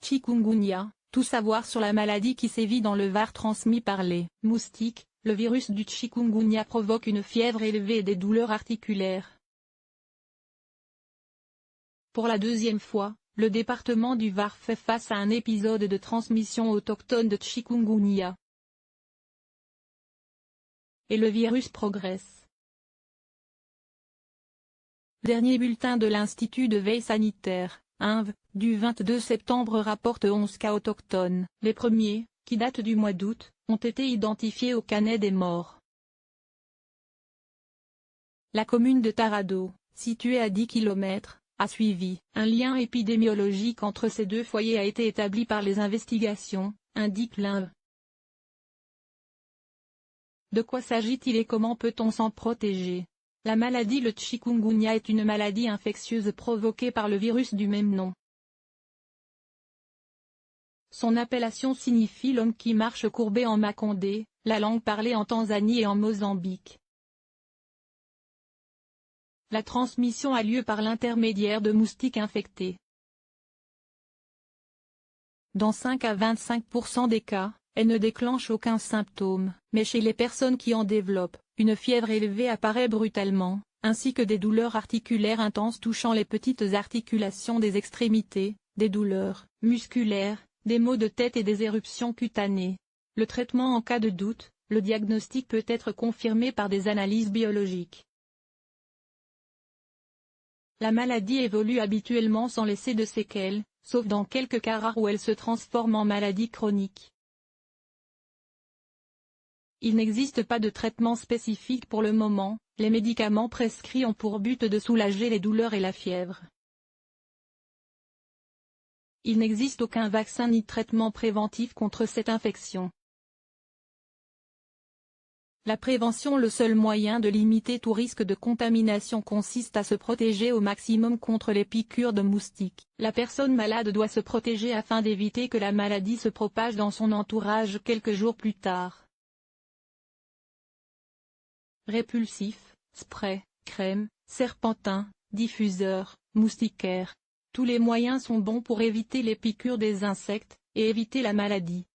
chikungunya, tout savoir sur la maladie qui sévit dans le Var transmis par les moustiques. Le virus du chikungunya provoque une fièvre élevée et des douleurs articulaires. Pour la deuxième fois, le département du Var fait face à un épisode de transmission autochtone de chikungunya. Et le virus progresse. Dernier bulletin de l'Institut de veille sanitaire, INV, du 22 septembre rapporte 11 cas autochtones. Les premiers, qui datent du mois d'août, ont été identifiés au Canet des morts. La commune de Tarado, située à 10 km, a suivi. Un lien épidémiologique entre ces deux foyers a été établi par les investigations, indique l'INV. De quoi s'agit-il et comment peut-on s'en protéger? La maladie le chikungunya est une maladie infectieuse provoquée par le virus du même nom. Son appellation signifie l'homme qui marche courbé en Makondé, la langue parlée en Tanzanie et en Mozambique. La transmission a lieu par l'intermédiaire de moustiques infectés. Dans 5 à 25% des cas, elle ne déclenche aucun symptôme, mais chez les personnes qui en développent, une fièvre élevée apparaît brutalement, ainsi que des douleurs articulaires intenses touchant les petites articulations des extrémités, des douleurs musculaires, des maux de tête et des éruptions cutanées. Le traitement en cas de doute, le diagnostic peut être confirmé par des analyses biologiques. La maladie évolue habituellement sans laisser de séquelles, sauf dans quelques cas rares où elle se transforme en maladie chronique. Il n'existe pas de traitement spécifique pour le moment, les médicaments prescrits ont pour but de soulager les douleurs et la fièvre. Il n'existe aucun vaccin ni traitement préventif contre cette infection. La prévention. Le seul moyen de limiter tout risque de contamination consiste à se protéger au maximum contre les piqûres de moustiques. La personne malade doit se protéger afin d'éviter que la maladie se propage dans son entourage quelques jours plus tard. Répulsif, spray, crème, serpentin, diffuseur, moustiquaire. Tous les moyens sont bons pour éviter les piqûres des insectes, et éviter la maladie.